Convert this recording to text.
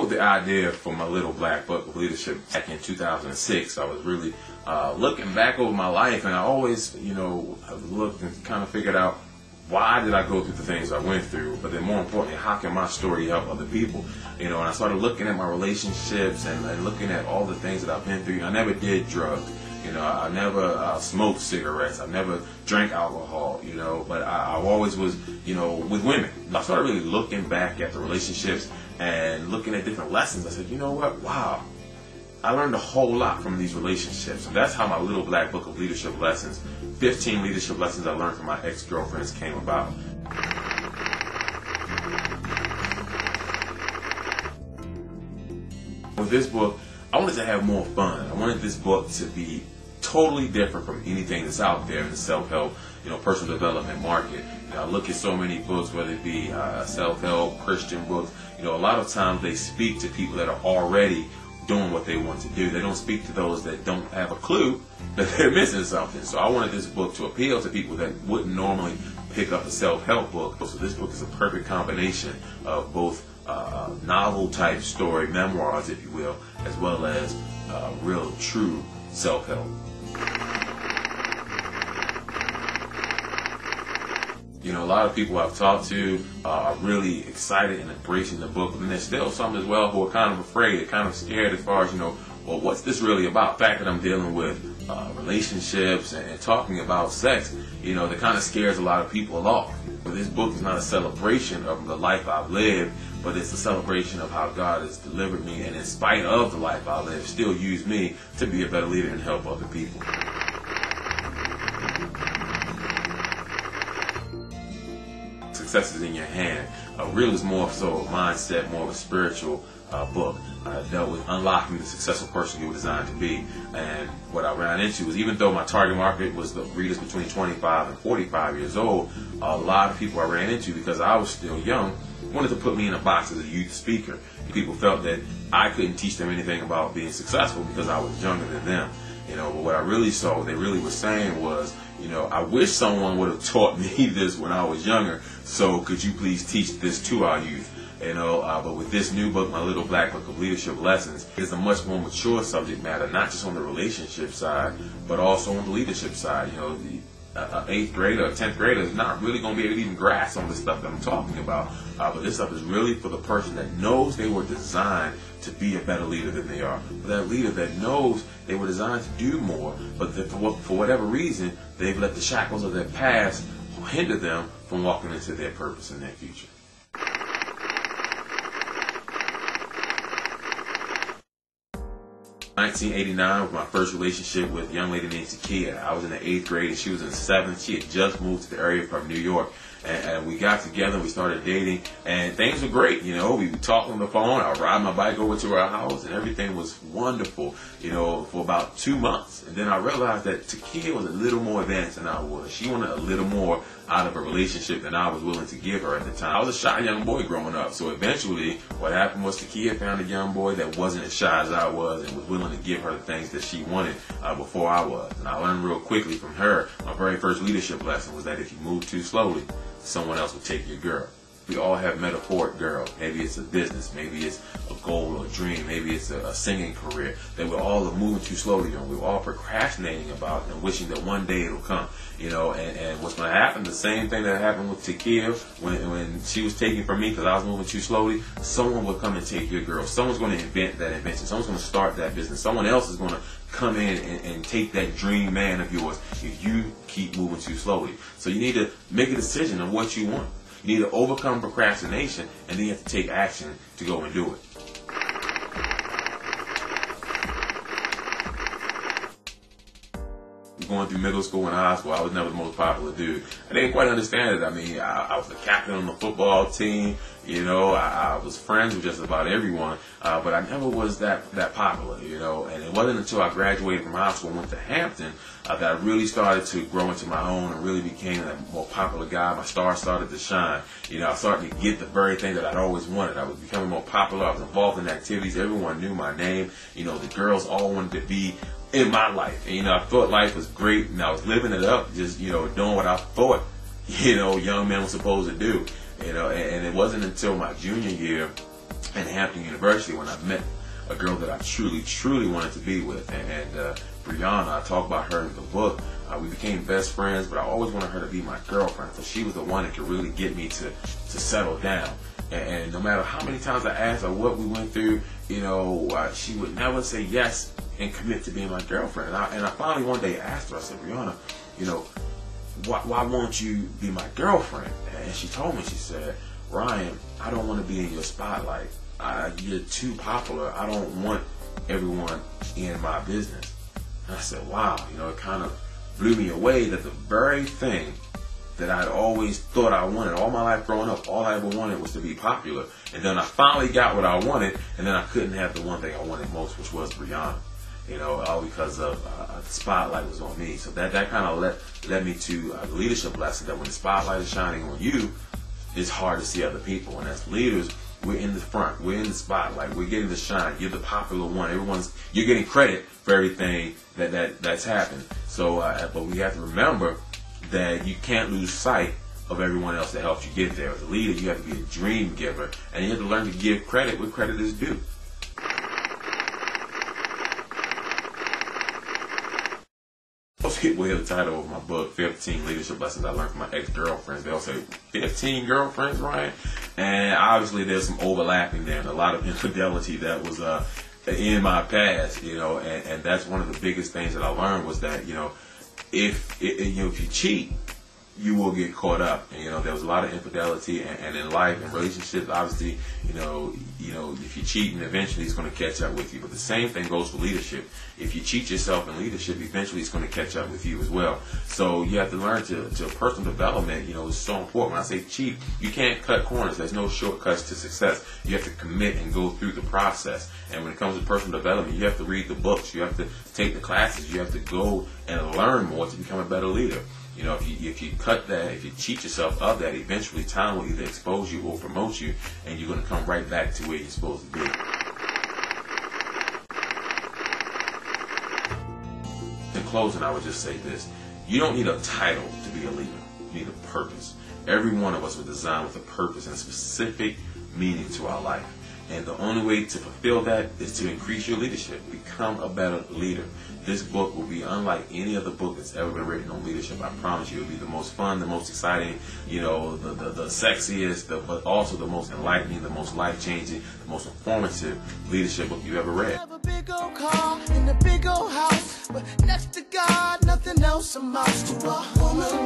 with the idea for my little black book of leadership back in 2006. I was really looking back over my life, and I always, looked and kind of figured out, why did I go through the things I went through? But then more importantly, how can my story help other people? And I started looking at my relationships and looking at all the things that I've been through. I never did drugs. I never smoked cigarettes. I never drank alcohol, but I always was, with women. I started really looking back at the relationships and looking at different lessons. I said, you know what? Wow. I learned a whole lot from these relationships. And that's how my little black book of leadership lessons, 15 leadership lessons I learned from my ex-girlfriends, came about. With this book, I wanted to have more fun. I wanted this book to be totally different from anything that's out there in the self-help, personal development market. I look at so many books, whether it be self-help, Christian books. A lot of times they speak to people that are already doing what they want to do. They don't speak to those that don't have a clue that they're missing something. So I wanted this book to appeal to people that wouldn't normally pick up a self-help book. So this book is a perfect combination of both novel type story, memoirs if you will, as well as real true self-help. A lot of people I've talked to are really excited and embracing the book, and there's still some as well who are kind of afraid, kind of scared as far as, well, what's this really about? The fact that I'm dealing with relationships and talking about sex, that kind of scares a lot of people off. But this book is not a celebration of the life I've lived, but it's a celebration of how God has delivered me, and in spite of the life I live, still used me to be a better leader and help other people. Success is in your hand. Real is more so a mindset, more of a spiritual book. Dealt with unlocking the successful person you were designed to be. And what I ran into was, even though my target market was the readers between 25 and 45 years old, a lot of people I ran into, because I was still young, wanted to put me in a box as a youth speaker. People felt that I couldn't teach them anything about being successful because I was younger than them. But what I really saw, what they really were saying was, I wish someone would have taught me this when I was younger, so could you please teach this to our youth? But with this new book, my little black book of leadership lessons, it's a much more mature subject matter, not just on the relationship side, but also on the leadership side. The 8th grader or 10th grader is not really going to be able to even grasp some of the stuff that I'm talking about. But this stuff is really for the person that knows they were designed to be a better leader than they are. For that leader that knows they were designed to do more, but that for whatever reason, they've let the shackles of their past hinder them from walking into their purpose and their future. In 1989 was my first relationship with a young lady named Takia. I was in the 8th grade and she was in the 7th. She had just moved to the area from New York. And we got together and we started dating, and things were great. We would talk on the phone. I would ride my bike over to her house, and everything was wonderful, for about 2 months. And then I realized that Takia was a little more advanced than I was. She wanted a little more out of a relationship than I was willing to give her at the time. I was a shy young boy growing up, so eventually what happened was Takia found a young boy that wasn't as shy as I was and was willing to give her the things that she wanted before I was. And I learned real quickly from her, my very first leadership lesson was that if you move too slowly, someone else will take your girl. We all have metaphoric girls. Maybe it's a business, maybe it's a goal or a dream, maybe it's a singing career that we're all moving too slowly on. We're all procrastinating about and wishing that one day it'll come. And what's going to happen, the same thing that happened with Takia when she was taken from me because I was moving too slowly, someone will come and take your girl. Someone's going to invent that invention. Someone's going to start that business. Someone else is going to come in and take that dream man of yours if you keep moving too slowly. So you need to make a decision on what you want. You need to overcome procrastination, and then you have to take action to go and do it. Going through middle school and high school, I was never the most popular dude. I didn't quite understand it. I mean, I was the captain on the football team. I was friends with just about everyone, but I never was that popular, and it wasn't until I graduated from high school and went to Hampton that I really started to grow into my own and really became a more popular guy. My stars started to shine. I started to get the very thing that I'd always wanted. I was becoming more popular. I was involved in activities. Everyone knew my name. The girls all wanted to be in my life. And, I thought life was great, and I was living it up, just, doing what I thought, young men were supposed to do. And it wasn't until my junior year in Hampton University when I met a girl that I truly wanted to be with. And Brianna, I talk about her in the book. We became best friends, but I always wanted her to be my girlfriend. So she was the one that could really get me to settle down. And no matter how many times I asked her what we went through, she would never say yes and commit to being my girlfriend. And I finally one day asked her, I said, Brianna, why won't you be my girlfriend? And she told me, she said, Ryan, I don't want to be in your spotlight. You're too popular. I don't want everyone in my business. And I said, wow, it kind of blew me away that the very thing that I'd always thought I wanted all my life growing up, all I ever wanted was to be popular. And then I finally got what I wanted, and then I couldn't have the one thing I wanted most, which was Brianna. All because of the spotlight was on me. So that kind of led me to the leadership lesson that when the spotlight is shining on you, it's hard to see other people. And as leaders, we're in the front, we're in the spotlight, we're getting the shine. You're the popular one. You're getting credit for everything that's happened. So, but we have to remember that you can't lose sight of everyone else that helped you get there. As a leader, you have to be a dream giver, and you have to learn to give credit where credit is due. Most people hear the title of my book, 15 Leadership Lessons I Learned from My Ex-Girlfriends. They'll say, 15 girlfriends, Ryan? And obviously there's some overlapping there and a lot of infidelity that was in my past, and that's one of the biggest things that I learned was that, if you cheat, you will get caught up. And, there was a lot of infidelity, and in life and relationships, obviously, if you cheat, and eventually it's going to catch up with you. But the same thing goes for leadership. If you cheat yourself in leadership, eventually it's going to catch up with you as well. So you have to learn to personal development. Is so important. When I say cheat, you can't cut corners. There's no shortcuts to success. You have to commit and go through the process. And when it comes to personal development, you have to read the books. You have to take the classes. You have to go and learn more to become a better leader. If you cut that, if you cheat yourself of that, eventually time will either expose you or promote you, and you're going to come right back to where you're supposed to be. In closing, I would just say this. You don't need a title to be a leader. You need a purpose. Every one of us was designed with a purpose and a specific meaning to our life. And the only way to fulfill that is to increase your leadership. Become a better leader. This book will be unlike any other book that's ever been written on leadership. I promise you, it'll be the most fun, the most exciting, the sexiest, but also the most enlightening, the most life-changing, the most informative leadership book you ever read. I have a big old car in a big old house, but next to God, nothing else amounts to a woman.